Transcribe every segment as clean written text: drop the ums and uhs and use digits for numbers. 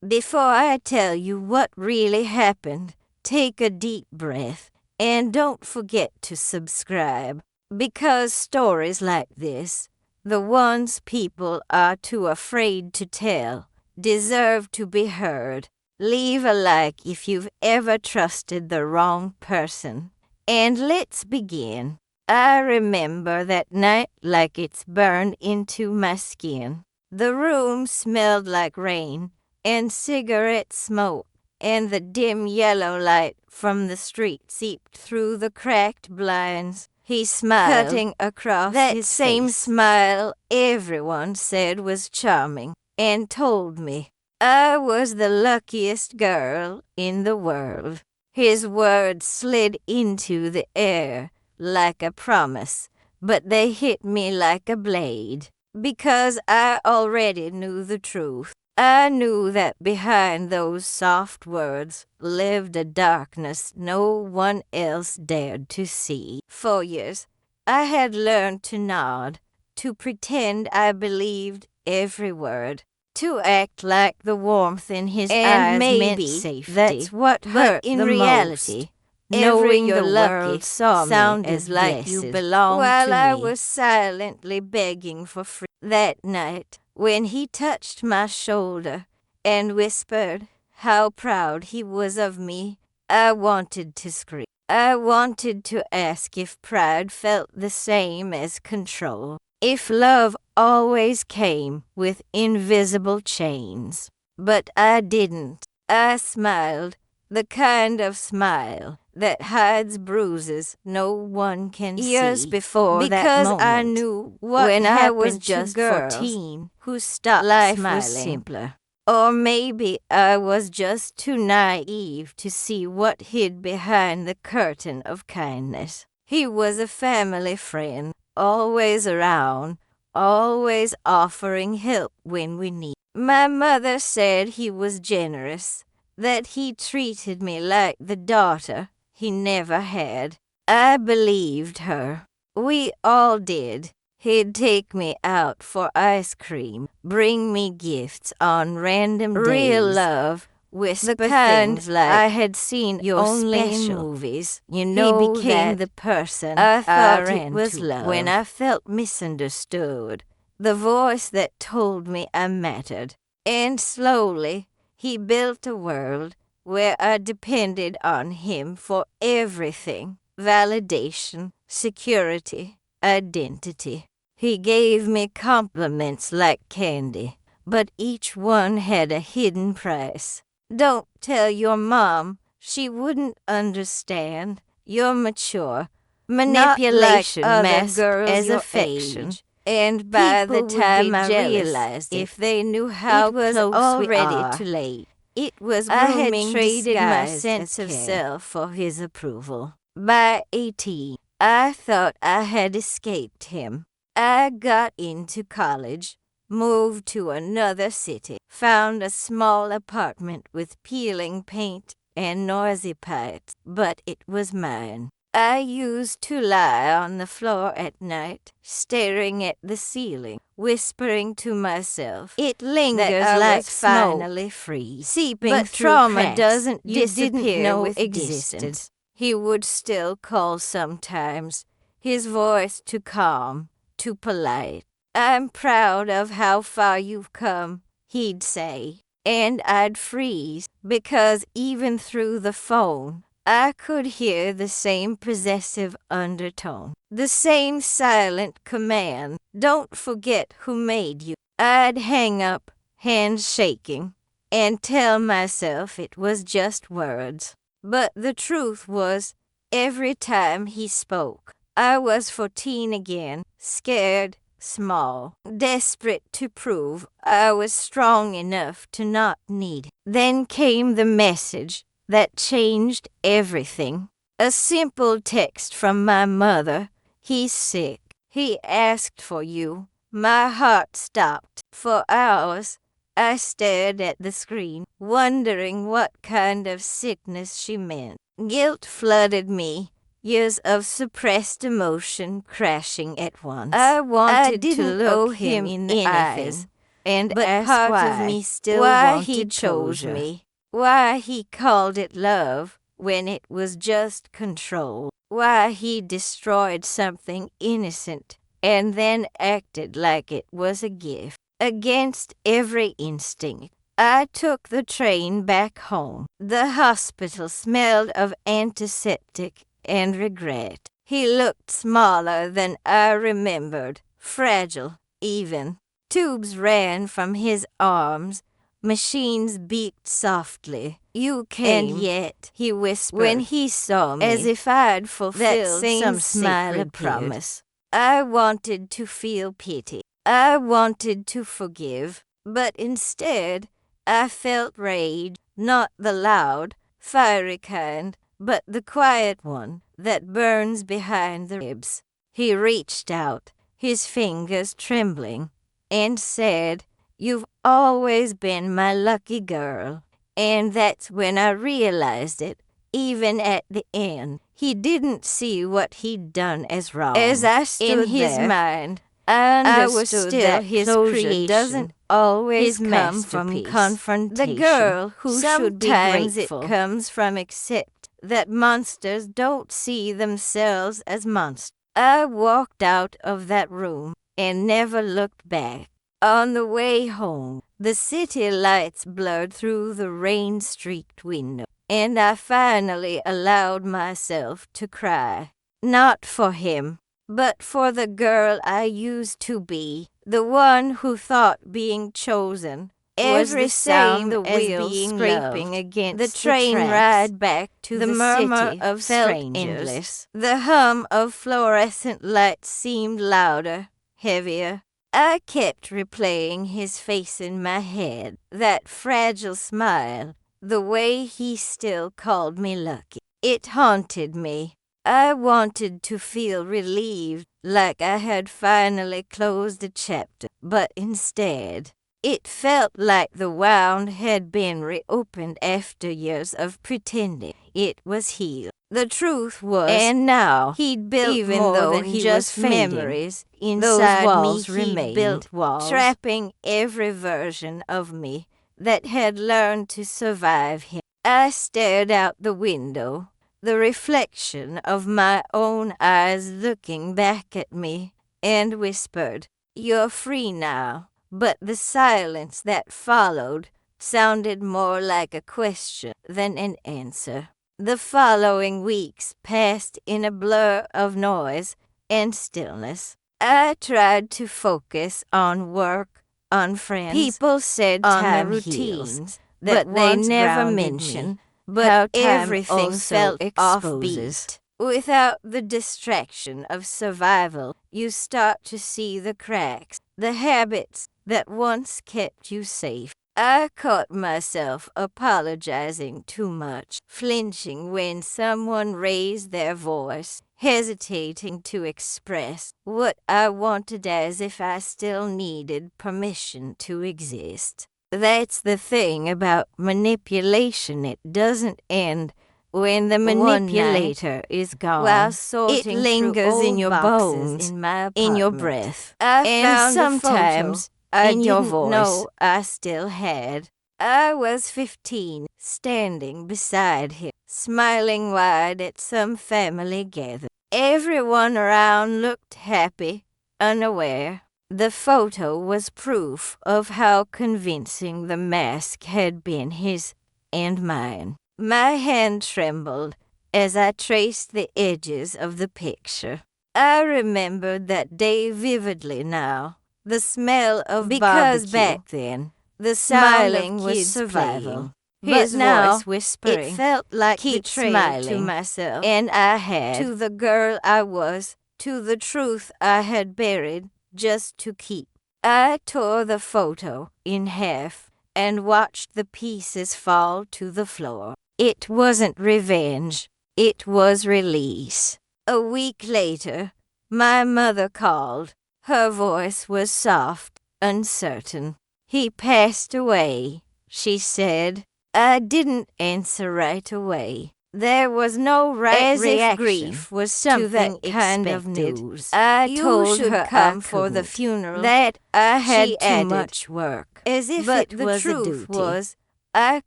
Before I tell you what really happened, take a deep breath and don't forget to subscribe. Because stories like this, the ones people are too afraid to tell, deserve to be heard. Leave a like if you've ever trusted the wrong person. And let's begin. I remember that night like it's burned into my skin. The room smelled like rain and cigarette smoke, and the dim yellow light from the street seeped through the cracked blinds. He smiled, cutting across that his same face. Smile everyone said was charming, and told me I was the luckiest girl in the world. His words slid into the air like a promise, but they hit me like a blade, because I already knew the truth. I knew that behind those soft words lived a darkness no one else dared to see. For years, I had learned to nod, to pretend I believed every word, to act like the warmth in his eyes meant safety. That's what hurt in reality. Knowing the world saw me as like you belonged while to me. I was silently begging for free. That night, when he touched my shoulder and whispered how proud he was of me, I wanted to scream. I wanted to ask if pride felt the same as control, if love always came with invisible chains. But I didn't. I smiled, the kind of smile that hides bruises no one can see. Years before that moment, I knew when I was just 14 who stopped life smiling. Was simpler. Or maybe I was just too naive to see what hid behind the curtain of kindness. He was a family friend, always around, always offering help when we need. My mother said he was generous, that he treated me like the daughter he never had. I believed her. We all did. He'd take me out for ice cream, bring me gifts on random days. Real love, whisper the kind things like I had seen only in movies. You know, he became the person I thought it was love when I felt misunderstood. The voice that told me I mattered. And slowly, he built a world where I depended on him for everything: validation, security, identity. He gave me compliments like candy, but each one had a hidden price. Don't tell your mom, she wouldn't understand. You're mature. Manipulation like masked as affection. And by the time I realized if they knew how it was already too late. It was grooming. I had traded my sense of self for his approval. By 18, I thought I had escaped him. I got into college, moved to another city, found a small apartment with peeling paint and noisy pipes, but it was mine. I used to lie on the floor at night, staring at the ceiling, whispering to myself, it lingers like finally free, seeping but through trauma cracks doesn't disappear with existence. He would still call sometimes, his voice too calm, too polite. I'm proud of how far you've come, he'd say, and I'd freeze, because even through the phone, I could hear the same possessive undertone, the same silent command, don't forget who made you. I'd hang up, hands shaking, and tell myself it was just words. But the truth was, every time he spoke, I was 14 again, scared, small, desperate to prove I was strong enough to not need him. Then came the message that changed everything. A simple text from my mother. He's sick. He asked for you. My heart stopped. For hours, I stared at the screen, wondering what kind of sickness she meant. Guilt flooded me, years of suppressed emotion crashing at once. I wanted to look him in the eyes and but ask part why, of me still why wanted he chose closure. me, why he called it love when it was just control, why he destroyed something innocent and then acted like it was a gift. Against every instinct, I took the train back home. The hospital smelled of antiseptic and regret. He looked smaller than I remembered, fragile, even. Tubes ran from his arms, machines beeped softly. You came, and yet, he whispered, when he saw me, as if I'd fulfilled some sacred promise. I wanted to feel pity. I wanted to forgive, but instead, I felt rage, not the loud, fiery kind, but the quiet one that burns behind the ribs. He reached out, his fingers trembling, and said, "You've always been my lucky girl." And that's when I realized it, even at the end. He didn't see what he'd done as wrong. As I stood in his mind, I understood that his closure doesn't always come from confrontation. The girl who should be grateful. It comes from accept that monsters don't see themselves as monsters. I walked out of that room and never looked back. On the way home, the city lights blurred through the rain-streaked window, and I finally allowed myself to cry. Not for him, but for the girl I used to be, the one who thought being chosen was the same the wheels being scraping against the train ride back to the murmur city of strangers. Endless. The hum of fluorescent lights seemed louder, heavier. I kept replaying his face in my head, that fragile smile, the way he still called me lucky. It haunted me. I wanted to feel relieved, like I had finally closed a chapter, but instead, it felt like the wound had been reopened after years of pretending it was healed. The truth was, and now he'd built even more though than he just memories inside those walls me. Remained, built walls, trapping every version of me that had learned to survive him. I stared out the window, the reflection of my own eyes looking back at me, and whispered, "You're free now." But the silence that followed sounded more like a question than an answer. The following weeks passed in a blur of noise and stillness. I tried to focus on work, on friends. People said on time the routines, but they never mentioned how everything felt offbeat. Without the distraction of survival, you start to see the cracks, the habits that once kept you safe. I caught myself apologizing too much, flinching when someone raised their voice, hesitating to express what I wanted as if I still needed permission to exist. That's the thing about manipulation, it doesn't end when the manipulator is gone. While sorting it lingers in your bones, in your breath, and sometimes in your voice. Know I still had. I was 15, standing beside him, smiling wide at some family gathering. Everyone around looked happy, unaware. The photo was proof of how convincing the mask had been his and mine. My hand trembled as I traced the edges of the picture. I remembered that day vividly now. The smell of because barbecue. Back then, the smiling was survival. His voice whispering. It felt like keep betrayal to myself, and I had to the girl I was, to the truth I had buried just to keep. I tore the photo in half and watched the pieces fall to the floor. It wasn't revenge. It was release. A week later, my mother called. Her voice was soft, uncertain. "He passed away," she said. I didn't answer right away. There was no right as reaction if grief was to that something kind of expected. news. I You told should her come I for the couldn't, funeral, that I had she too added, much work, as if but it the was a truth duty. was I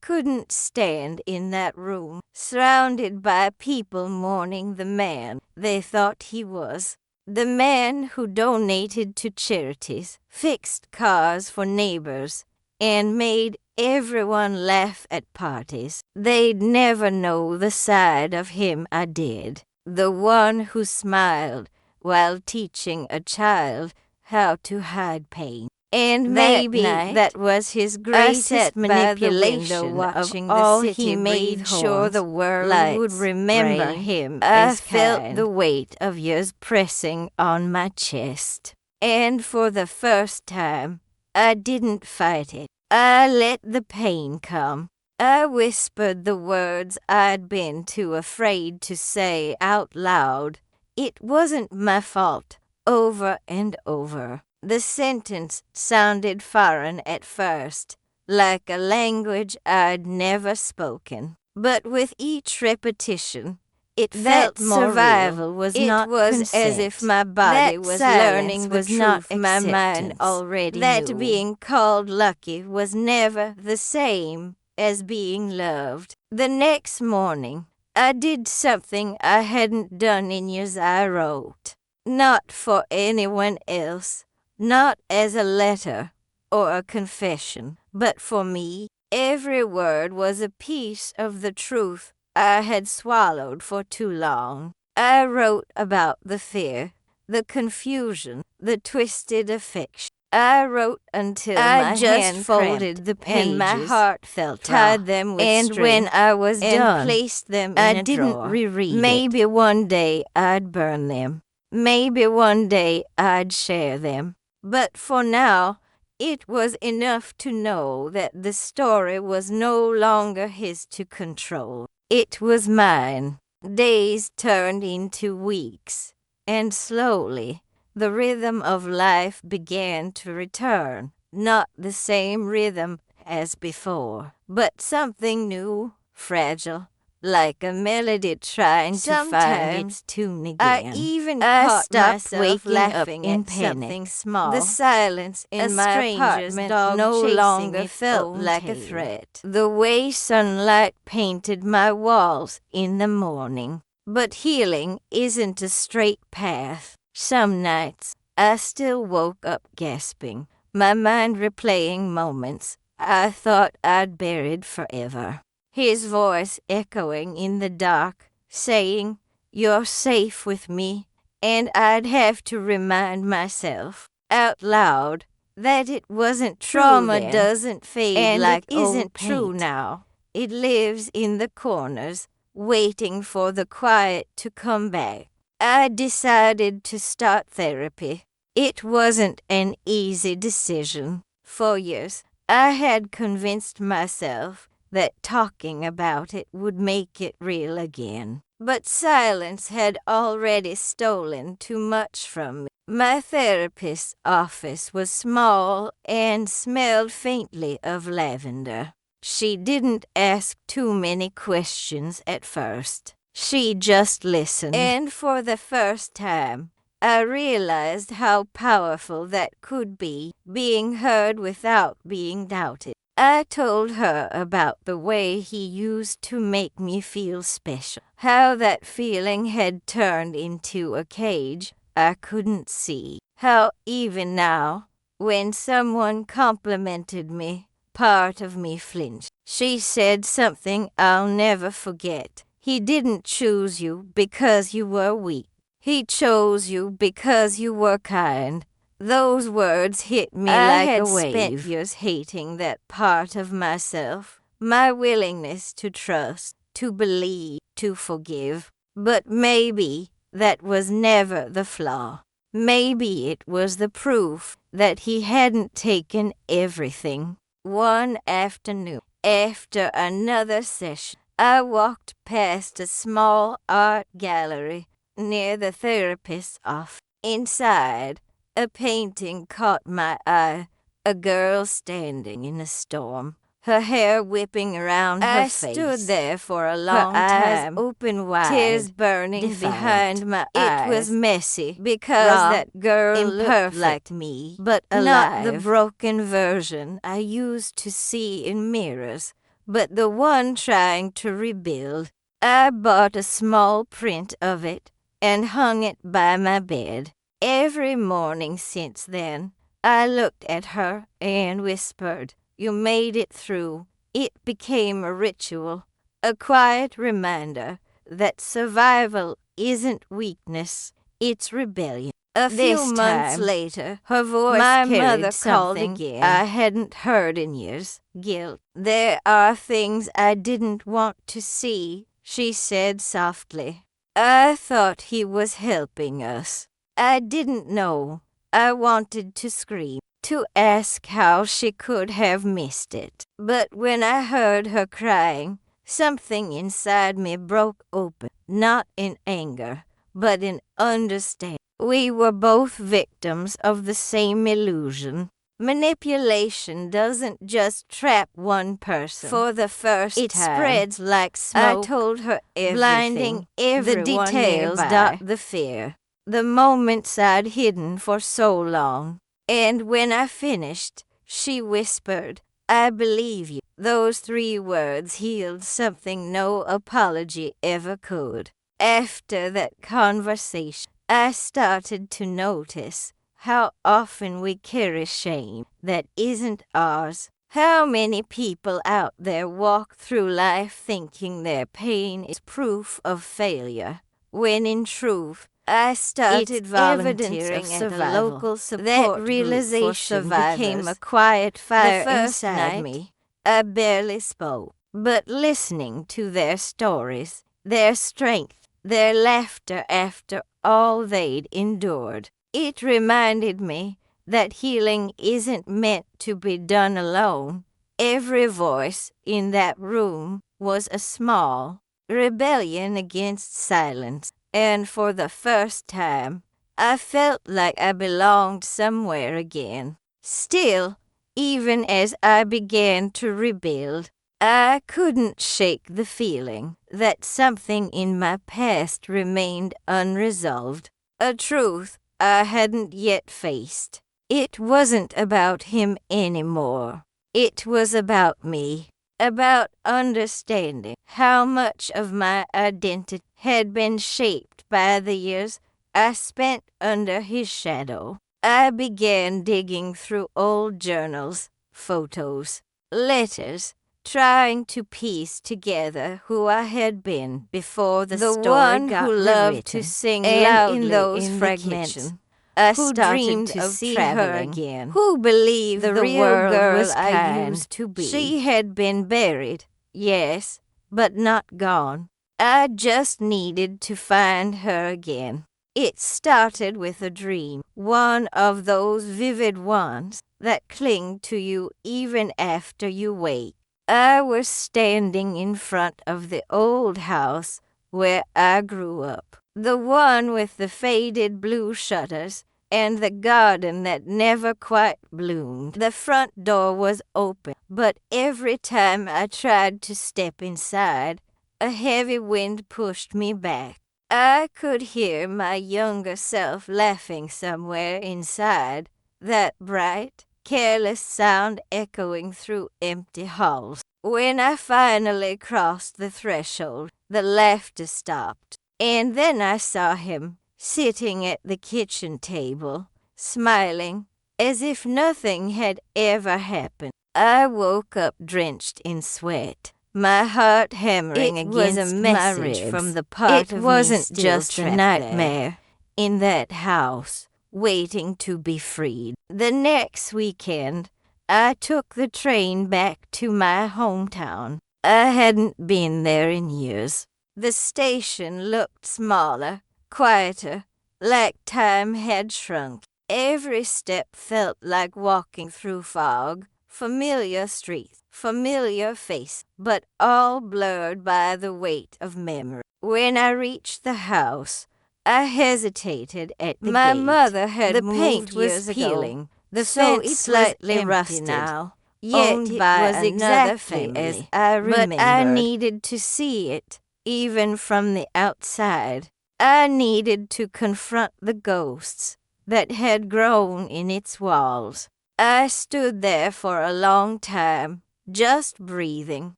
couldn't stand in that room, surrounded by people mourning the man they thought he was. The man who donated to charities, fixed cars for neighbors, and made everyone laugh at parties. They'd never know the side of him I did. The one who smiled while teaching a child how to hide pain. And maybe that was his greatest manipulation watching of all he made sure the world would remember him. I felt the weight of years pressing on my chest. And for the first time, I didn't fight it. I let the pain come. I whispered the words I'd been too afraid to say out loud. It wasn't my fault, over and over. The sentence sounded foreign at first, like a language I'd never spoken. But with each repetition, it felt more survival real. Was not consent. As if my body was learning the truth my mind already knew. That being called lucky was never the same as being loved. The next morning, I did something I hadn't done in years. I wrote. Not for anyone else, not as a letter or a confession, but for me. Every word was a piece of the truth I had swallowed for too long. I wrote about the fear, the confusion, the twisted affection. I wrote until my hand folded the pages and my heart felt tied them with string. And when I was done, placed them in a didn't drawer. Reread Maybe one day I'd burn them. Maybe one day I'd share them. But for now, it was enough to know that the story was no longer his to control. It was mine. Days turned into weeks, and slowly, the rhythm of life began to return. Not the same rhythm as before, but something new, fragile, like a melody trying to find its tune again. I even caught myself laughing at something small. The silence in my apartment no longer felt like a threat. The way sunlight painted my walls in the morning. But healing isn't a straight path. Some nights, I still woke up gasping, my mind replaying moments I thought I'd buried forever. His voice echoing in the dark, saying, "You're safe with me," and I'd have to remind myself, out loud, that it wasn't true. Trauma then, doesn't fade and like it isn't true now. It lives in the corners, waiting for the quiet to come back. I decided to start therapy. It wasn't an easy decision. For years, I had convinced myself that talking about it would make it real again. But silence had already stolen too much from me. My therapist's office was small and smelled faintly of lavender. She didn't ask too many questions at first. She just listened. And for the first time, I realized how powerful that could be, being heard without being doubted. I told her about the way he used to make me feel special, how that feeling had turned into a cage I couldn't see, how even now, when someone complimented me, part of me flinched. She said something I'll never forget. He didn't choose you because you were weak. He chose you because you were kind. Those words hit me like a wave. I had spent years hating that part of myself, my willingness to trust, to believe, to forgive. But maybe that was never the flaw. Maybe it was the proof that he hadn't taken everything. One afternoon, after another session, I walked past a small art gallery near the therapist's office. Inside, a painting caught my eye, a girl standing in a storm, her hair whipping around her face. I stood there for a long time, open wide, tears burning behind my eyes. It was messy because that girl looked like me, but not the broken version I used to see in mirrors, but the one trying to rebuild. I bought a small print of it and hung it by my bed. Every morning since then, I looked at her and whispered, "You made it through." It became a ritual, a quiet reminder that survival isn't weakness, it's rebellion. A few months later, her voice my mother called again I hadn't heard in years. Guilt. "There are things I didn't want to see," she said softly. I thought he was helping us. I didn't know. I wanted to scream, to ask how she could have missed it. But when I heard her crying, something inside me broke open, not in anger, but in understanding. We were both victims of the same illusion. Manipulation doesn't just trap one person. For the first time, it spreads like smoke. I told her everything, blinding everyone the details, the fear, the moments I'd hidden for so long. And when I finished, she whispered, "I believe you." Those 3 words healed something no apology ever could. After that conversation, I started to notice how often we carry shame that isn't ours. How many people out there walk through life thinking their pain is proof of failure, when in truth, I started volunteering at a local support that realization became a quiet fire inside me. I barely spoke, but listening to their stories, their strength, their laughter after all they'd endured, it reminded me that healing isn't meant to be done alone. Every voice in that room was a small rebellion against silence, and for the first time, I felt like I belonged somewhere again. Still, even as I began to rebuild, I couldn't shake the feeling that something in my past remained unresolved, a truth I hadn't yet faced. It wasn't about him anymore. It was about me, about understanding how much of my identity had been shaped by the years I spent under his shadow. I began digging through old journals, photos, letters, trying to piece together who I had been before the story one got who loved to sing loudly in those fragments. I who dreamed to see her again, who believed the real girl was I used to be. She had been buried, yes, but not gone. I just needed to find her again. It started with a dream, one of those vivid ones that cling to you even after you wake. I was standing in front of the old house where I grew up, the one with the faded blue shutters and the garden that never quite bloomed. The front door was open, but every time I tried to step inside, a heavy wind pushed me back. I could hear my younger self laughing somewhere inside, that bright, careless sound echoing through empty halls. When I finally crossed the threshold, the laughter stopped, and then I saw him sitting at the kitchen table, smiling as if nothing had ever happened. I woke up drenched in sweat, my heart hammering against my ribs. From the part of me still trapped there. It wasn't just a nightmare in that house, waiting to be freed. The next weekend, I took the train back to my hometown. I hadn't been there in years. The station looked smaller, quieter, like time had shrunk. Every step felt like walking through fog, familiar streets, familiar face, but all blurred by the weight of memory. When I reached the house, I hesitated at the gate. My mother had moved years ago. The fence slightly rusted now, Yet owned it by was another exactly family. as I remembered. But I needed to see it, even from the outside. I needed to confront the ghosts that had grown in its walls. I stood there for a long time, just breathing,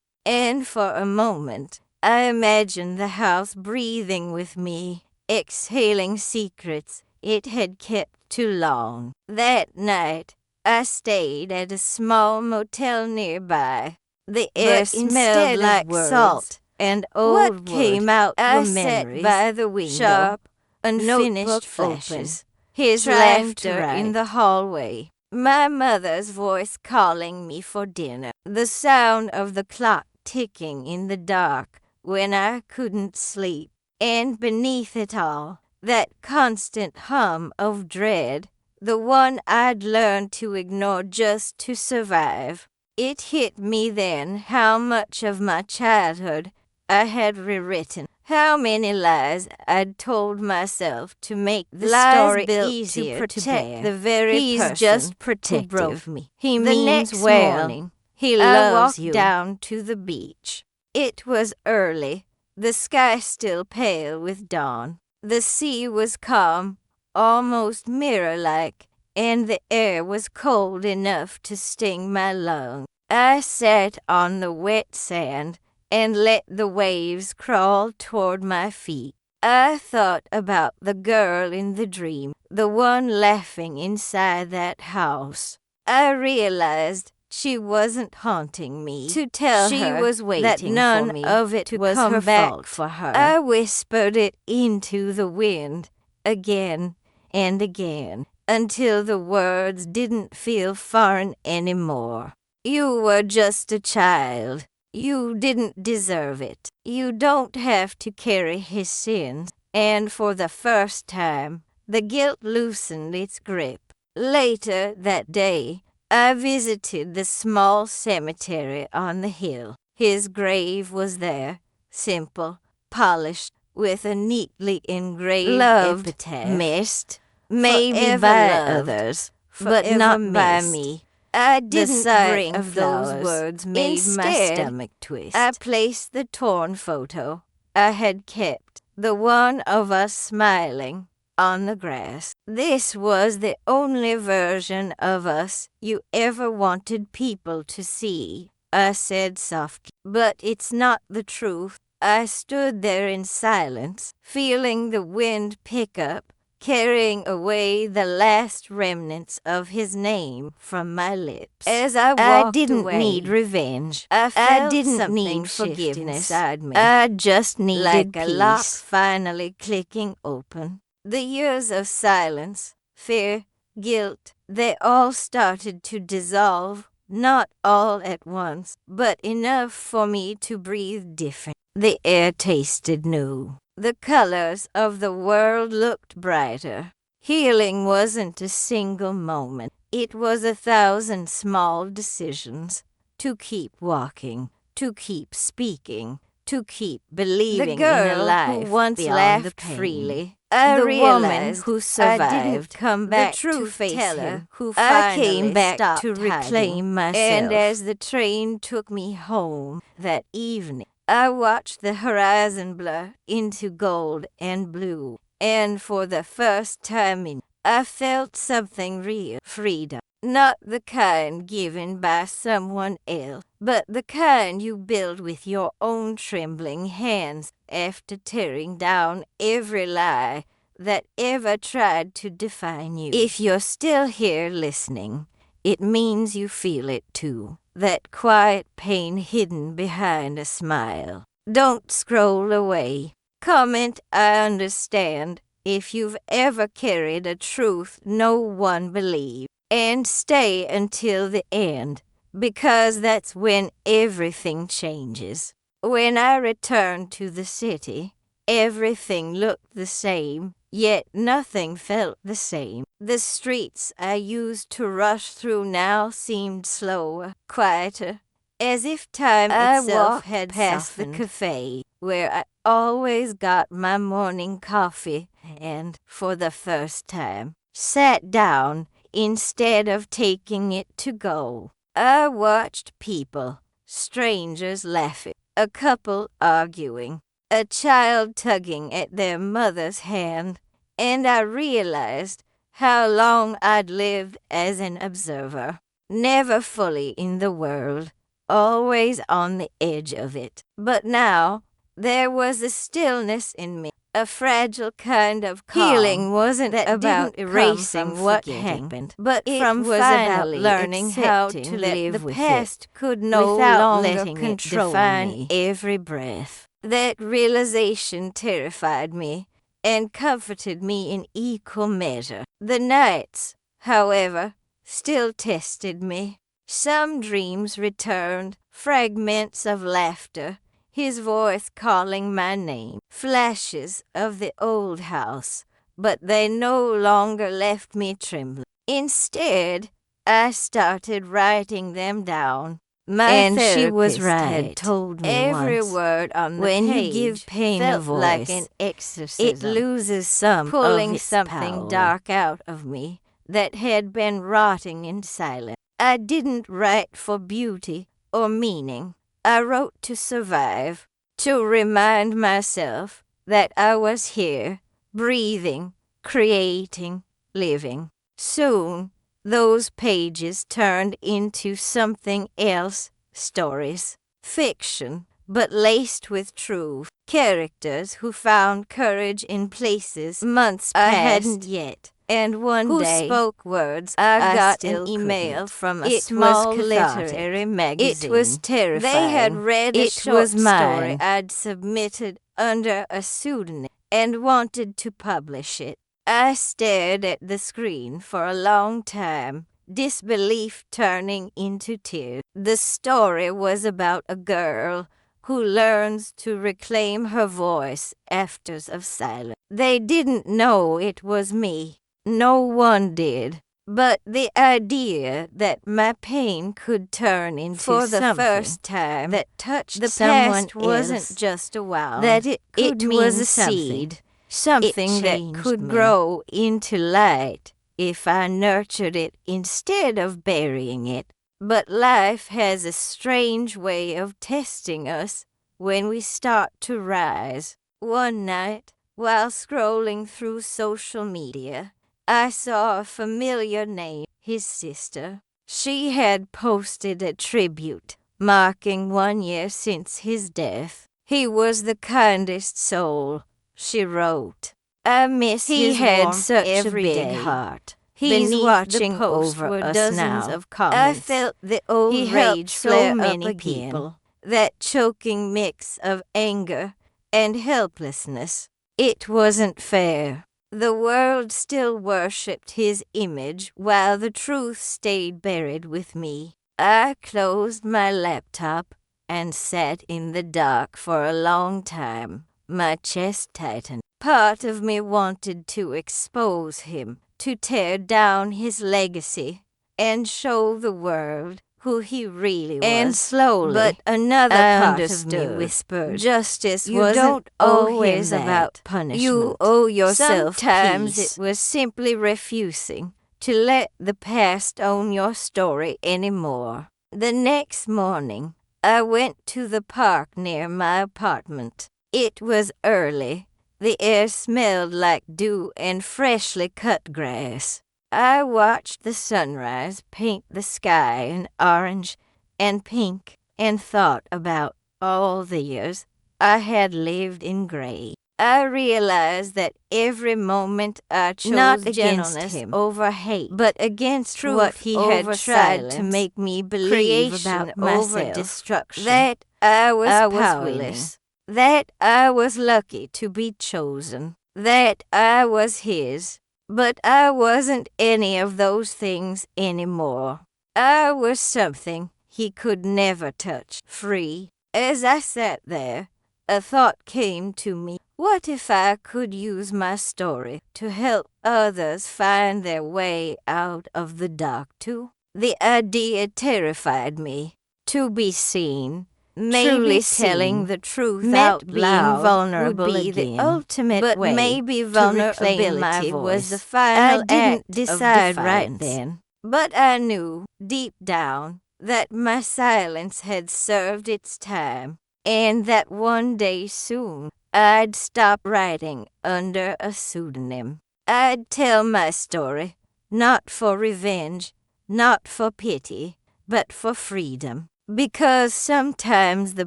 and for a moment, I imagined the house breathing with me, exhaling secrets it had kept too long. That night, I stayed at a small motel nearby. The air smelled like salt and old wood. Came out I were sat memories, by the window, sharp, unfinished notebook flashes, open, his trying to laughter in write. the hallway, my mother's voice calling me for dinner, the sound of the clock ticking in the dark when I couldn't sleep, and beneath it all, that constant hum of dread, the one I'd learned to ignore just to survive. It hit me then how much of my childhood I had rewritten, how many lies I'd told myself to make the story easier to protect the very person just who broke protective. me. He The means next well. morning, He I loves walked you. down to the beach. It was early, the sky still pale with dawn. The sea was calm, almost mirror-like, and the air was cold enough to sting my lungs. I sat on the wet sand and let the waves crawl toward my feet. I thought about the girl in the dream, the one laughing inside that house. I realized she wasn't haunting me. To tell She her was that waiting none for me of it to was come her back fault. for her. I whispered it into the wind again and again until the words didn't feel foreign anymore. You were just a child. You didn't deserve it. You don't have to carry his sins. And for the first time, the guilt loosened its grip. Later that day, I visited the small cemetery on the hill. His grave was there, simple, polished, with a neatly engraved Loved, epitaph. missed, maybe Forever by loved, others, but forever not by missed. me. I The didn't sight bring of those flowers. words made my Instead, stomach twist. I placed the torn photo I had kept, the one of us smiling, on the grass. This was the only version of us you ever wanted people to see, I said softly. But it's not the truth. I stood there in silence, feeling the wind pick up, carrying away the last remnants of his name from my lips. As I walked didn't away, need revenge. I felt didn't something need shift forgiveness. inside me. I just needed like a lock peace. finally clicking open. The years of silence, fear, guilt, they all started to dissolve, not all at once, but enough for me to breathe different. The air tasted new. The colors of the world looked brighter. Healing wasn't a single moment. It was 1,000 small decisions to keep walking, to keep speaking, to keep believing in a life who once beyond the laughed pain. freely. The The woman woman who who survived. I didn't come back The to truth face teller him. who I came finally back stopped to hiding. reclaim myself. And as the train took me home that evening, I watched the horizon blur into gold and blue. And for the first time I felt something real. Freedom. Not the kind given by someone else, but the kind you build with your own trembling hands after tearing down every lie that ever tried to define you. If you're still here listening, it means you feel it too. That quiet pain hidden behind a smile. Don't scroll away. Comment, I understand, if you've ever carried a truth no one believed. And stay until the end, because that's when everything changes. When I returned to the city, everything looked the same, yet nothing felt the same. The streets I used to rush through now seemed slower, quieter, as if time itself had past softened. the cafe where I always got my morning coffee and, for the first time, sat down instead of taking it to go. I watched people, strangers laughing, a couple arguing, a child tugging at their mother's hand, and I realized how long I'd lived as an observer, never fully in the world, always on the edge of it. But now, there was a stillness in me, a fragile kind of calm. Healing wasn't that about didn't erasing come from what forgetting, happened, but it from was finally about learning how to accepting live that the with past could no without longer letting it control define me. Every breath. That realization terrified me and comforted me in equal measure. The nights, however, still tested me. Some dreams returned, fragments of laughter, his voice calling my name, flashes of the old house, but they no longer left me trembling. Instead, I started writing them down. And she was right. Had told me every once, word on the when you page give pain a felt like voice, an exorcism. it loses some pulling of its something power. dark out of me that had been rotting in silence. I didn't write for beauty or meaning. I wrote to survive, to remind myself that I was here, breathing, creating, living. Soon, those pages turned into something else, stories, fiction, but laced with truth. Characters who found courage in places months I hadn't yet. And one who day, spoke words I got an still email couldn't. from a It small was literary magazine. It was terrifying. They had read a It short was story mine. I'd submitted under a pseudonym and wanted to publish it. I stared at the screen for a long time, disbelief turning into tears. The story was about a girl who learns to reclaim her voice after of silence. They didn't know it was me. No one did. But the idea that my pain could turn into For the something first time that touched the someone past wasn't else, just a wound. that it could It mean was a something. seed, something that changed could me. grow into light if I nurtured it instead of burying it. But life has a strange way of testing us when we start to rise. One night, while scrolling through social media, I saw a familiar name, his sister. She had posted a tribute marking 1 year since his death. He was the kindest soul, she wrote. I miss his had warmth such a every big day. heart. He's Beneath watching the post over were us dozens now. of comments. I felt the old He rage helped so flare up many again. people. That choking mix of anger and helplessness. It wasn't fair. The world still worshipped his image while the truth stayed buried with me. I closed my laptop and sat in the dark for a long time. My chest tightened. Part of me wanted to expose him, to tear down his legacy, and show the world who he really was. And slowly, but another I part of me understood. whispered, justice You wasn't don't owe him always about that. punishment. You owe yourself Sometimes peace. it was simply refusing to let the past own your story anymore. The next morning, I went to the park near my apartment. It was early. The air smelled like dew and freshly cut grass. I watched the sunrise paint the sky in orange and pink and thought about all the years I had lived in gray. I realized that every moment I chose Not against gentleness him, over hate, but against truth what he had over tried silence, to make me believe creation about over myself. destruction. That I was powerless. That I was lucky to be chosen. That I was his. But I wasn't any of those things anymore. I was something he could never touch. Free. As I sat there, a thought came to me. What if I could use my story to help others find their way out of the dark too? The idea terrified me. To be seen, truly telling the truth out loud, vulnerable would be again. the ultimate But way maybe to reclaim my vulnerability voice. was the final I didn't act of decide right defiance. then, but I knew deep down that my silence had served its time, and that one day soon I'd stop writing under a pseudonym. I'd tell my story, not for revenge, not for pity, but for freedom. Because sometimes the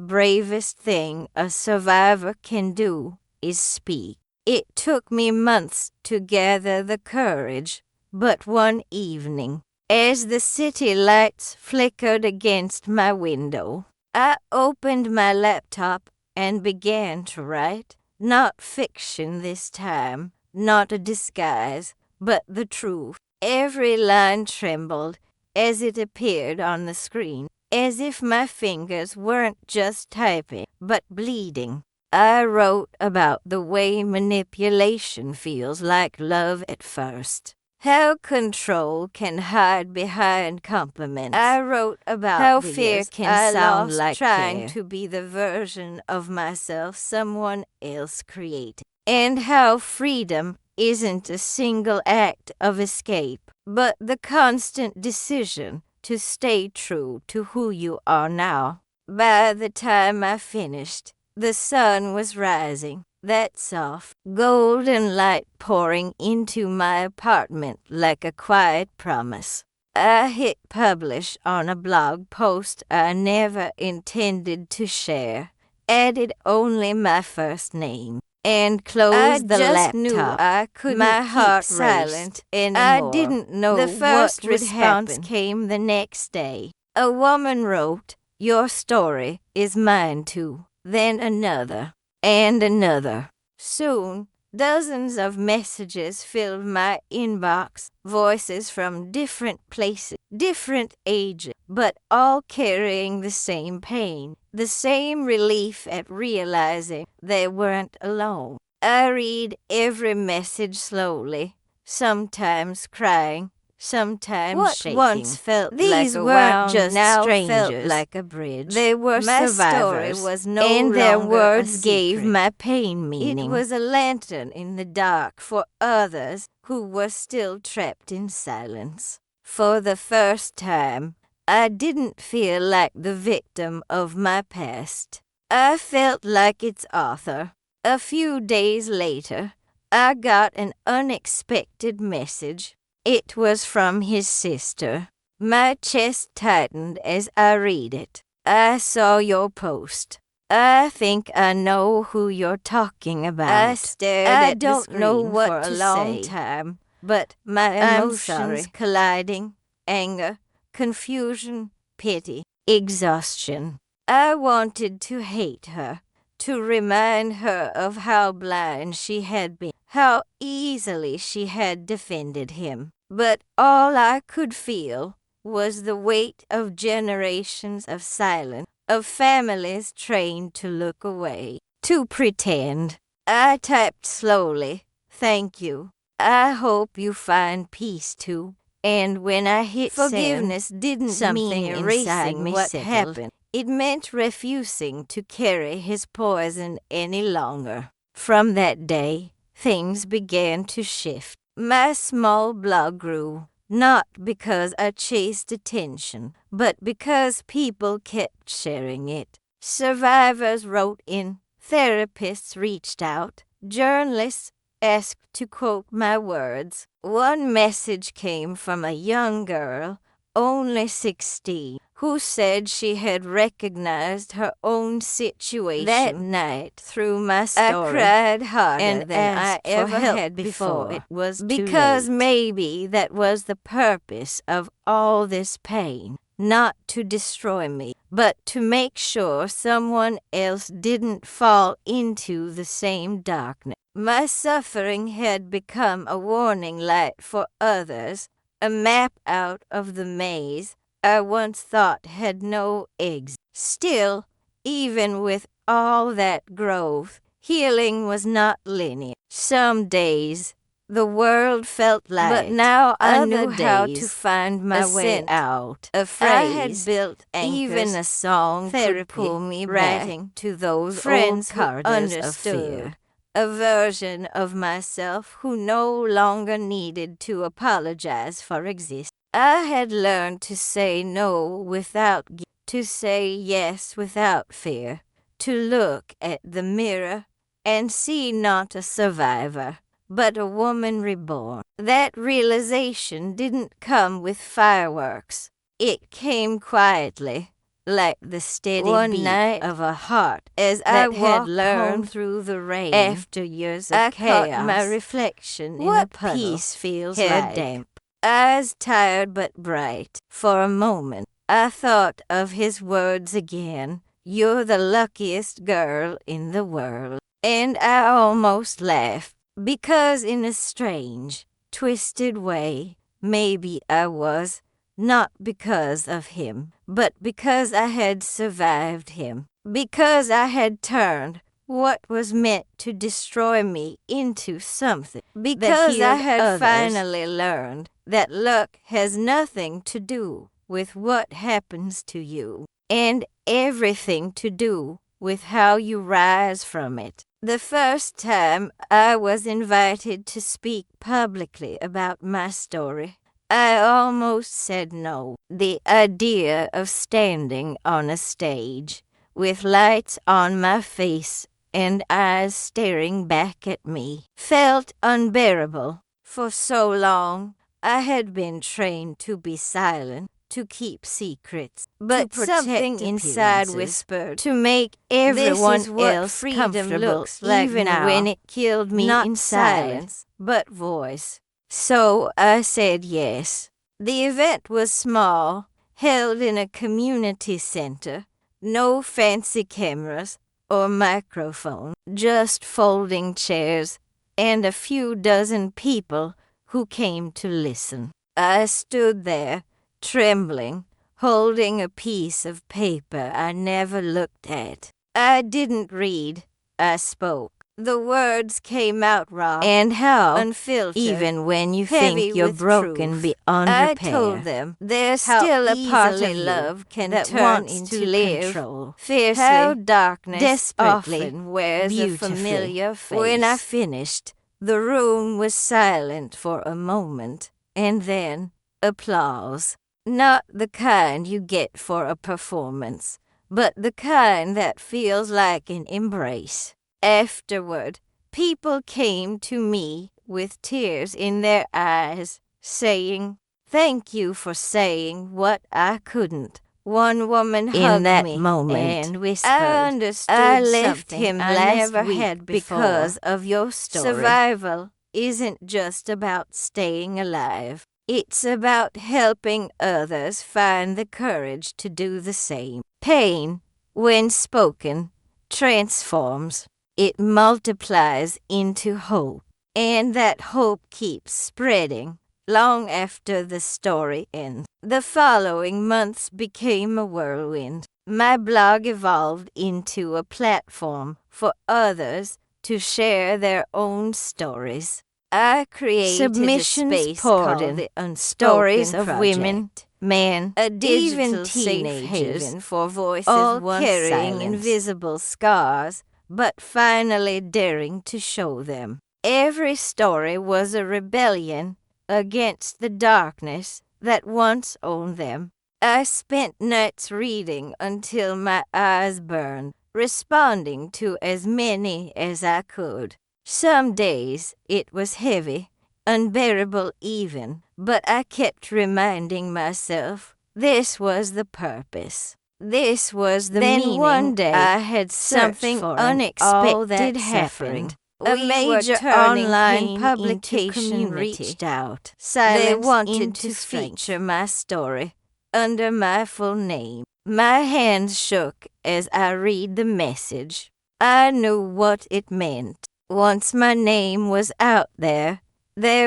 bravest thing a survivor can do is speak. It took me months to gather the courage, but one evening, as the city lights flickered against my window, I opened my laptop and began to write. Not fiction this time, not a disguise, but the truth. Every line trembled as it appeared on the screen, as if my fingers weren't just typing, but bleeding. I wrote about the way manipulation feels like love at first. How control can hide behind compliments. I wrote about how fear can sound like trying to be the version of myself someone else created, and how freedom isn't a single act of escape, but the constant decision to stay true to who you are now. By the time I finished, the sun was rising, that soft, golden light pouring into my apartment like a quiet promise. I hit publish on a blog post I never intended to share, added only my first name, and closed the laptop. Knew I couldn't my heart keep silent anymore. I didn't know the first response came the next day. A woman wrote, "Your story is mine too." Then another, and another. Soon, dozens of messages filled my inbox, voices from different places, different ages, but all carrying the same pain, the same relief at realizing they weren't alone. I read every message slowly, sometimes crying, sometimes shaking. What once felt these like weren't just now strangers, felt like a bridge. They were my survivors, story was no and their words gave my pain meaning. It was a lantern in the dark for others who were still trapped in silence. For the first time, I didn't feel like the victim of my past. I felt like its author. A few days later, I got an unexpected message. It was from his sister. My chest tightened as I read it. "I saw your post. I think I know who you're talking about." I stared at the screen for a long time, but my emotions colliding, anger, confusion, pity, exhaustion. I wanted to hate her, to remind her of how blind she had been, how easily she had defended him. But all I could feel was the weight of generations of silence, of families trained to look away, to pretend. I typed slowly, "Thank you. I hope you find peace too." And when I hit forgiveness send, didn't mean erasing what happened. It meant refusing to carry his poison any longer. From that day, things began to shift. My small blog grew, not because I chased attention, but because people kept sharing it. Survivors wrote in, therapists reached out, journalists asked to quote my words. One message came from a young girl, only 16, who said she had recognized her own situation that night through my story. I cried harder than I ever had before it was too late. Because maybe that was the purpose of all this pain, not to destroy me, but to make sure someone else didn't fall into the same darkness. My suffering had become a warning light for others, a map out of the maze I once thought had no exit. Still, even with all that growth, healing was not linear. Some days, the world felt light, but now I knew how to find my way out. A phrase, I had built anchors, even a song could pull me back to those friends who understood. A version of myself who no longer needed to apologize for existing. I had learned to say no without guilt, to say yes without fear, to look at the mirror and see not a survivor, but a woman reborn. That realization didn't come with fireworks. It came quietly, like the steady beat night of a heart, as I I had walked learned home through the rain. after years of I chaos. caught my reflection in a What puddle. peace feels Hair like. damp. Eyes tired but bright. For a moment, I thought of his words again. You're the luckiest girl in the world. And I almost laughed, because in a strange, twisted way, maybe I was, not because of him, but because I had survived him, because I had turned what was meant to destroy me into something, because I had others. finally learned that luck has nothing to do with what happens to you, and everything to do with how you rise from it. The first time I was invited to speak publicly about my story, I almost said no. The idea of standing on a stage with lights on my face and eyes staring back at me felt unbearable. For so long, I had been trained to be silent, to keep secrets, but something inside whispered to make everyone else comfortable, like even now, when it killed me not inside, silence, but voice. So I said yes. The event was small, held in a community center, no fancy cameras or microphone, just folding chairs and a few dozen people who came to listen. I stood there, trembling, holding a piece of paper I never looked at. I didn't read, I spoke. The words came out raw and how, unfiltered, even when you heavy think you're with broken truth. beyond I repair. told them there's how still a part of easily love can that turn wants into to live control, fiercely. how Darkness desperately, often wears a beautifully. familiar face. When I finished, the room was silent for a moment, and then applause. Not the kind you get for a performance, but the kind that feels like an embrace. Afterward, people came to me with tears in their eyes, saying, "Thank you for saying what I couldn't." One woman In hugged that me moment, and whispered, I understood I left something him I last never week had before. because of your story. Survival isn't just about staying alive. It's about helping others find the courage to do the same. Pain, when spoken, transforms. It multiplies into hope, and that hope keeps spreading long after the story ends. The following months became a whirlwind. My blog evolved into a platform for others to share their own stories. I created Submissions a space poured called in. the Unspoken Stories of Project. women, men, A even digital safe teenagers, haven for voices all once carrying carrying invisible scars, but finally daring to show them. Every story was a rebellion against the darkness that once owned them. I spent nights reading until my eyes burned, responding to as many as I could. Some days it was heavy, unbearable even, but I kept reminding myself this was the purpose. This was the Then meaning. one day, I had something something unexpected unexpected happened. happened. A major online publication reached out. They wanted to feature my story under my full name. My hands shook as I read the message. I knew what it meant. Once my name was out there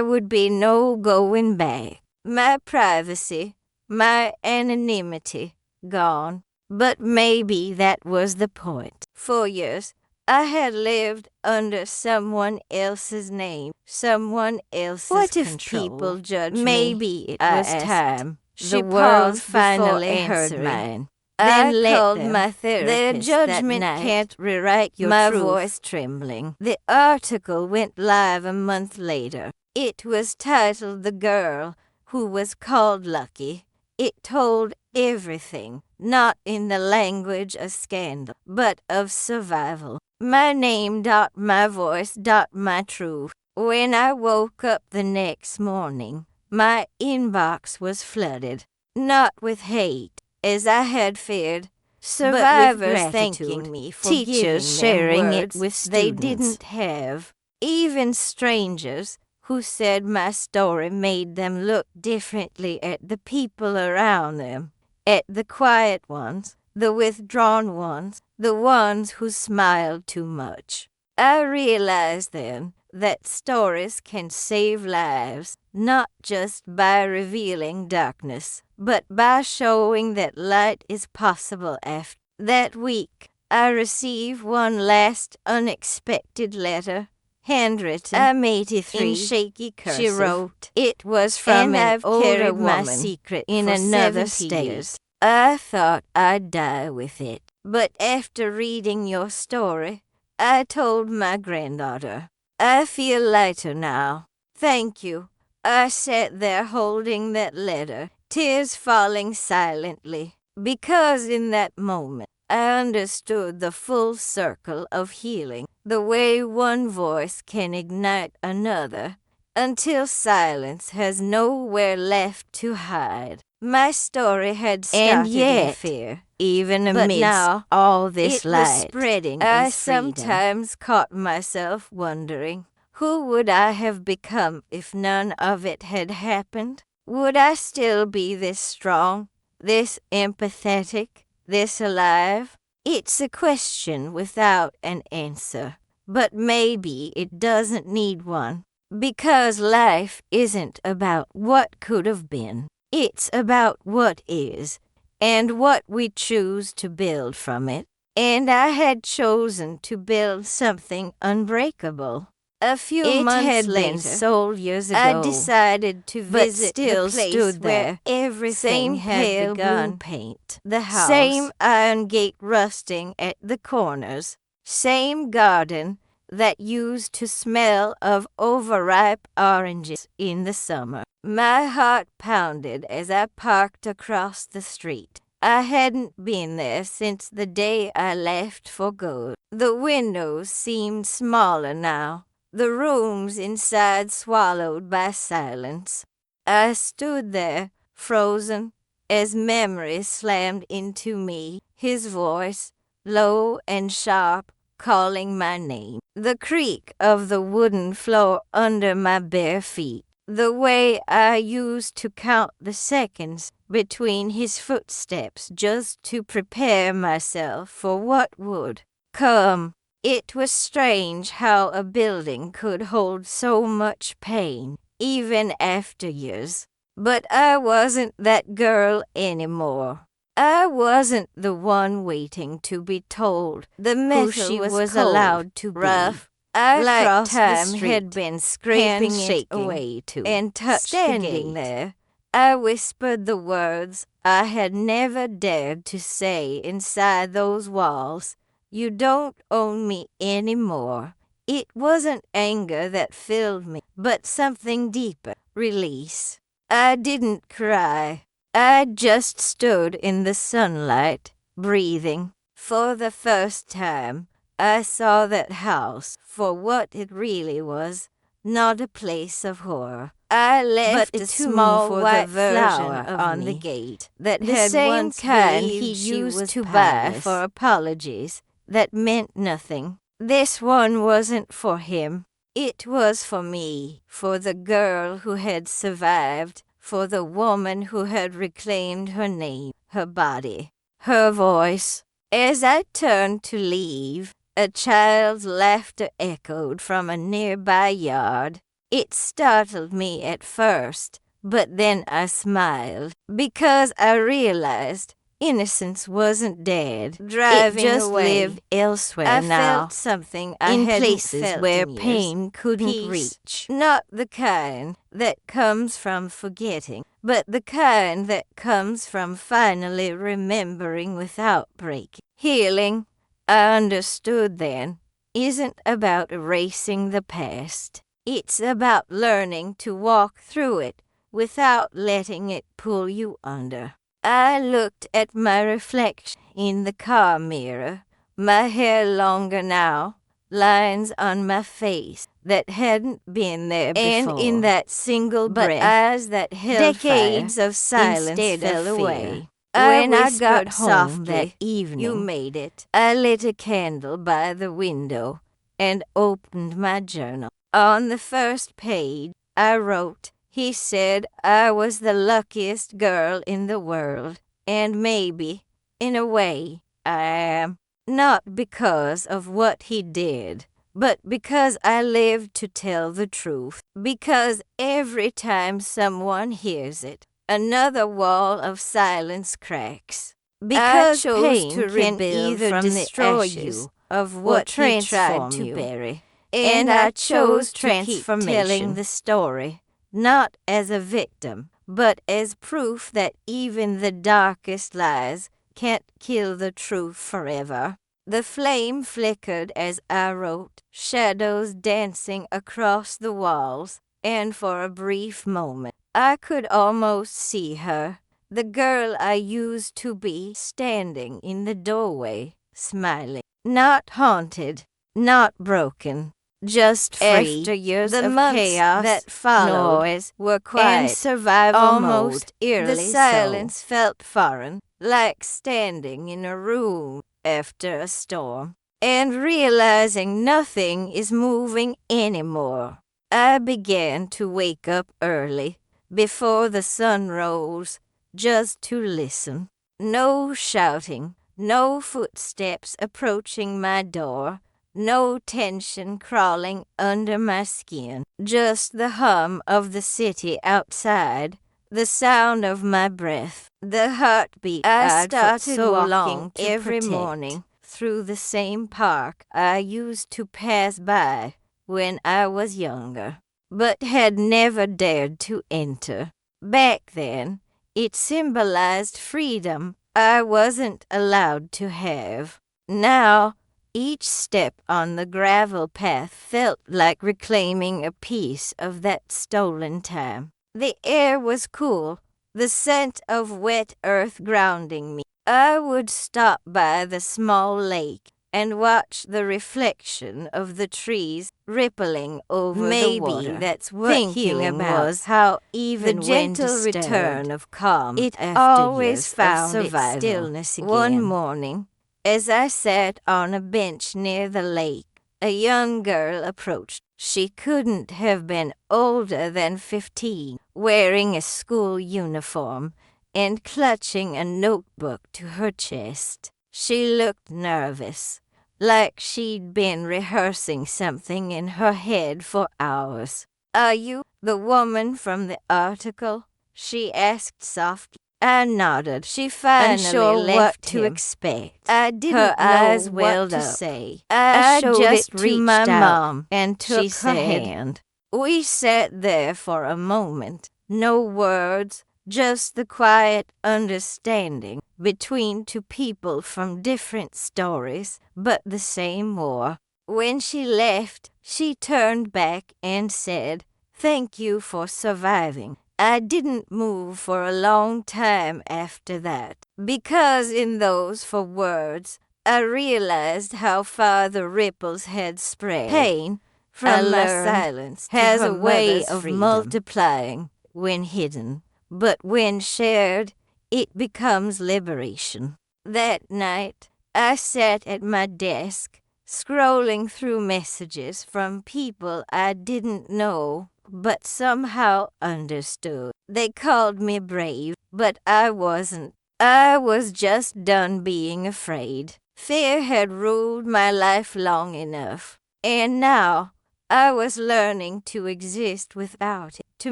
would be no going back. My privacy, my anonymity, gone. But maybe that was the point. For years, I had lived under someone else's name, someone else's What if control. people judged me? Maybe it I was asked. time. She The world paused finally before heard answering. mine. Then I let called them. my therapist. Their judgment that night. can't rewrite your My truth. voice Trembling. The article went live a month later. It was titled "The Girl who was called Lucky. It told everything, not in the language of scandal, but of survival. My name, my voice, my truth. When I woke up the next morning, my inbox was flooded, not with hate, as I had feared, survivors thanking me for teachers sharing it with students they didn't have, even strangers who said my story made them look differently at the people around them, at the quiet ones, the withdrawn ones, the ones who smiled too much. I realized then that stories can save lives, not just by revealing darkness, but by showing that light is possible after. That week, I received one last unexpected letter, handwritten. I'm 83, in shaky cursive. She wrote, it was from an older woman my secret in another state. Years. I thought I'd die with it, but after reading your story, I told my granddaughter, I feel lighter now. Thank you. I sat there holding that letter, tears falling silently, because in that moment I understood the full circle of healing, the way one voice can ignite another, until silence has nowhere left to hide. My story had started in fear, even amidst all this light. It was spreading. I sometimes caught myself wondering, who would I have become if none of it had happened? Would I still be this strong, this empathetic, this alive? It's a question without an answer, but maybe it doesn't need one, because life isn't about what could have been. It's about what is, and what we choose to build from it. And I had chosen to build something unbreakable. A few months later, sold years ago, I decided to visit the place where everything had begun. Blue paint, the house, same iron gate rusting at the corners, same garden that used to smell of overripe oranges in the summer. My heart pounded as I parked across the street. I hadn't been there since the day I left for good. The windows seemed smaller now, the rooms inside swallowed by silence. I stood there, frozen, as memory slammed into me, his voice, low and sharp, calling my name. The creak of the wooden floor under my bare feet. The way I used to count the seconds between his footsteps just to prepare myself for what would come. It was strange how a building could hold so much pain, even after years. But I wasn't that girl anymore. I wasn't the one waiting to be told the metal she was allowed to rough. I like crossed time the street, had been scraping it away to, and touched standing there. I whispered the words I had never dared to say inside those walls. You don't own me anymore. It wasn't anger that filled me, but something deeper, release. I didn't cry. I just stood in the sunlight, breathing. For the first time, I saw that house for what it really was, not a place of horror. I left a small white flower on the gate that the had same once kind he used to buy for apologies that meant nothing. This one wasn't for him. It was for me, for the girl who had survived, for the woman who had reclaimed her name, her body, her voice. As I turned to leave, a child's laughter echoed from a nearby yard. It startled me at first, but then I smiled, because I realized innocence wasn't dead. Driving it just away, lived elsewhere I now. I felt something I in places felt where in pain couldn't peace, reach. Not the kind that comes from forgetting, but the kind that comes from finally remembering without breaking. Healing, I understood then, isn't about erasing the past. It's about learning to walk through it without letting it pull you under. I looked at my reflection in the car mirror, my hair longer now, lines on my face that hadn't been there before. And in that single breath, eyes that held decades of silence fell away. When I got home that evening, you made it. I lit a candle by the window and opened my journal. On the first page, I wrote, "He said I was the luckiest girl in the world, and maybe, in a way, I am. Not because of what he did, but because I lived to tell the truth. Because every time someone hears it, another wall of silence cracks. Because pain to can either destroy you of what he tried to bury. And I chose to keep telling the story, not as a victim, but as proof that even the darkest lies can't kill the truth forever." The flame flickered as I wrote, shadows dancing across the walls, and for a brief moment, I could almost see her, the girl I used to be, standing in the doorway, smiling. Not haunted, not broken, just free. After years of chaos that followed, were quiet and survival almost mode. Eerily the silence felt foreign, like standing in a room after a storm, and realizing nothing is moving anymore. I began to wake up early, before the sun rose, just to listen. No shouting, no footsteps approaching my door, no tension crawling under my skin, just the hum of the city outside, the sound of my breath, the heartbeat I started so walking every morning through the same park I used to pass by when I was younger, but had never dared to enter. Back then, it symbolized freedom I wasn't allowed to have. Now, each step on the gravel path felt like reclaiming a piece of that stolen time. The air was cool, the scent of wet earth grounding me. I would stop by the small lake and watch the reflection of the trees rippling over the water. Maybe that's what healing was, how even the gentle return of calm, it always found its stillness again. One morning, as I sat on a bench near the lake, a young girl approached. She couldn't have been older than 15, wearing a school uniform and clutching a notebook to her chest. She looked nervous, like she'd been rehearsing something in her head for hours. "Are you the woman from the article?" she asked softly. I nodded. She finally unsure left what to expect. I didn't know what to say. I showed just it to my mom and took her hand. We sat there for a moment. No words, just the quiet understanding between two people from different stories, but the same war. When she left, she turned back and said, "Thank you for surviving." I didn't move for a long time after that, because in those four words, I realized how far the ripples had spread. Pain, from my silence, has a way of multiplying when hidden, but when shared, it becomes liberation. That night, I sat at my desk, scrolling through messages from people I didn't know but somehow understood. They called me brave, but I wasn't. I was just done being afraid. Fear had ruled my life long enough, and now I was learning to exist without it, to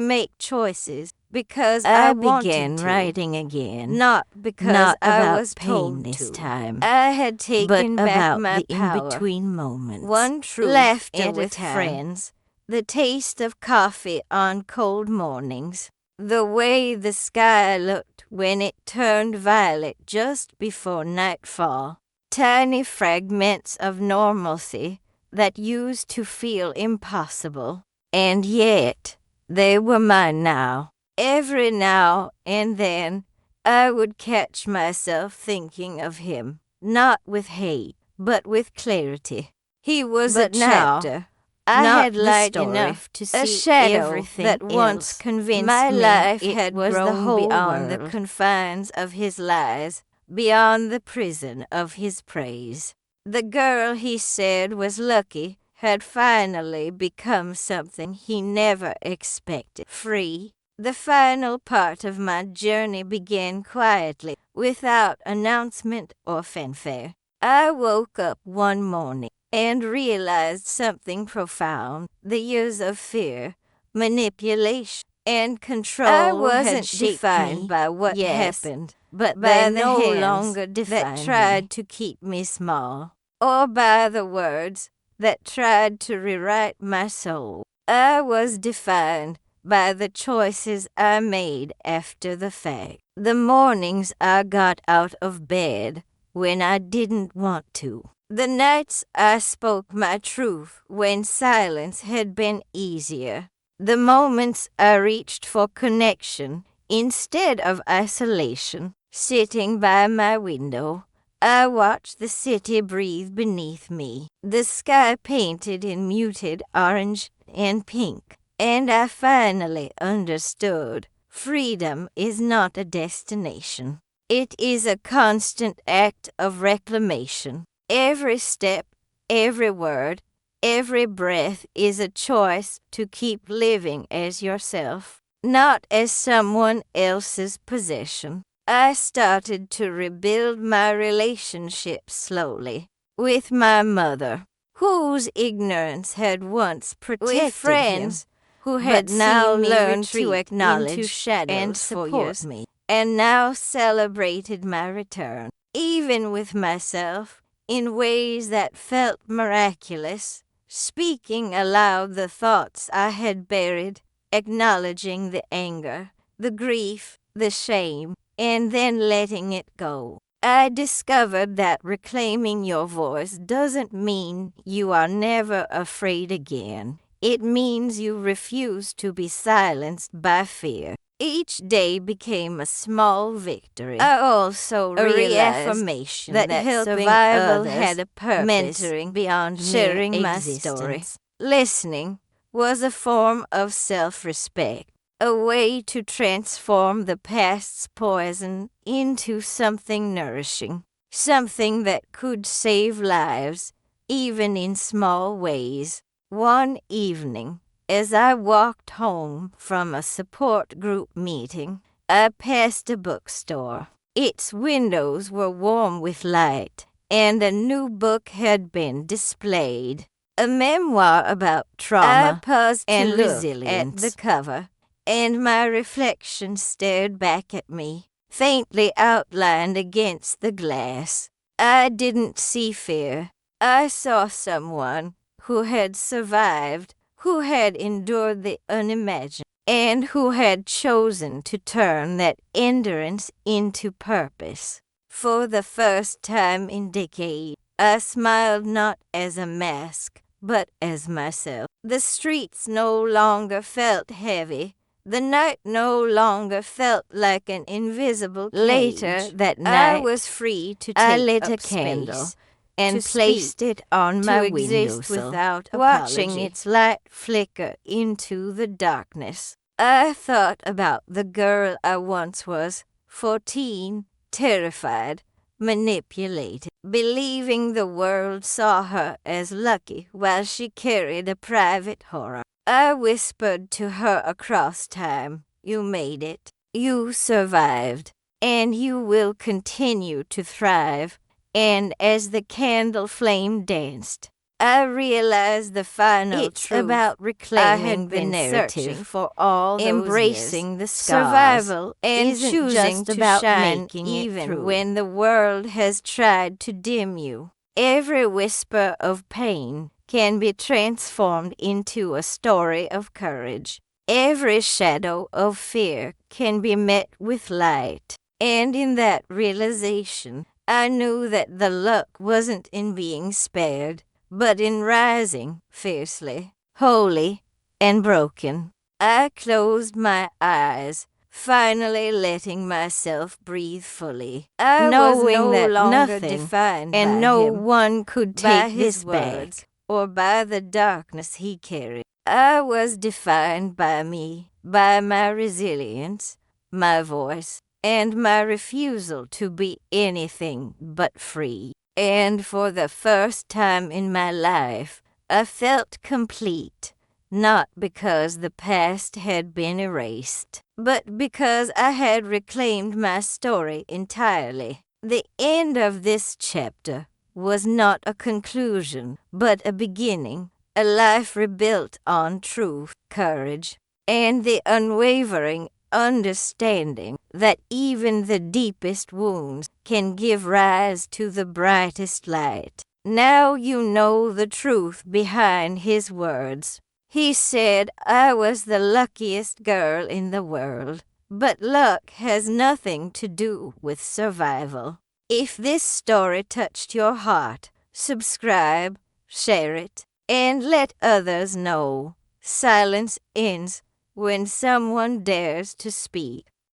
make choices because I began writing again, not because I was told this time. I had taken back my power. In-between moments, one truth laughter with friends, the taste of coffee on cold mornings, the way the sky looked when it turned violet just before nightfall, tiny fragments of normalcy that used to feel impossible, and yet they were mine now. Every now and then, I would catch myself thinking of him, not with hate, but with clarity. He was a chapter, I had light enough to see a shadow everything that else. once convinced My me life it had was the grown whole beyond the world. confines of his lies, beyond the prison of his praise. The girl he said was lucky had finally become something he never expected. Free. The final part of my journey began quietly, without announcement or fanfare. I woke up one morning and realized something profound. The years of fear, manipulation, and control I wasn't had shaped defined me, by what yes, happened, but by by the the no hands longer that that tried tried to keep me small, or by the words that tried to rewrite my soul. I was defined by the choices I made after the fact. The mornings I got out of bed when I didn't want to. The nights I spoke my truth when silence had been easier. The moments I reached for connection instead of isolation. Sitting by my window, I watched the city breathe beneath me, the sky painted in muted orange and pink, and I finally understood freedom is not a destination. It is a constant act of reclamation. Every step, every word, every breath is a choice to keep living as yourself, not as someone else's possession. I started to rebuild my relationship slowly with my mother, whose ignorance had once protected with friends him, who but had now now learned learned to to acknowledge into shadows and for support years, me. and now celebrated my return, even with myself, in ways that felt miraculous, speaking aloud the thoughts I had buried, acknowledging the anger, the grief, the shame, and then letting it go. I discovered that reclaiming your voice doesn't mean you are never afraid again. It means you refuse to be silenced by fear. Each day became a small victory. I also A realized reaffirmation that helping survival others, had a purpose, mentoring beyond sharing mere my existence. story. Listening was a form of self-respect, a way to transform the past's poison into something nourishing, something that could save lives, even in small ways. One evening, as I walked home from a support group meeting, I passed a bookstore. Its windows were warm with light, and a new book had been displayed. A memoir about trauma. I paused and to look resilience. at the cover, and my reflection stared back at me, faintly outlined against the glass. I didn't see fear. I saw someone who had survived, who had endured the unimaginable, and who had chosen to turn that endurance into purpose. For the first time in decades, I smiled not as a mask, but as myself. The streets no longer felt heavy. The night no longer felt like an invisible cage. Later that I night, was free to I take lit up a candle space, and to placed speak, it on to my exist windowsill. without Watching apology. it Its light flicker into the darkness. I thought about the girl I once was, 14, terrified, manipulated, believing the world saw her as lucky while she carried a private horror. I whispered to her across time, "You made it. You survived. And you will continue to thrive." And as the candle flame danced, I realized the final It's truth. about I reclaiming had the been narrative, searching for all those embracing years. the scars, Survival and isn't choosing just to about shine making it even through. when the world has tried to dim you. Every whisper of pain can be transformed into a story of courage. Every shadow of fear can be met with light. And in that realization, I knew that the luck wasn't in being spared, but in rising fiercely, holy, and broken. I closed my eyes, finally letting myself breathe fully, knowing that nothing and no one could take this back or by the darkness he carried. I was defined by me, by my resilience, my voice, and my refusal to be anything but free. And for the first time in my life, I felt complete, not because the past had been erased, but because I had reclaimed my story entirely. The end of this chapter was not a conclusion, but a beginning, a life rebuilt on truth, courage, and the unwavering understanding that even the deepest wounds can give rise to the brightest light. Now you know the truth behind his words. He said I was the luckiest girl in the world, but luck has nothing to do with survival. If this story touched your heart, subscribe, share it, and let others know. Silence ends when someone dares to speak.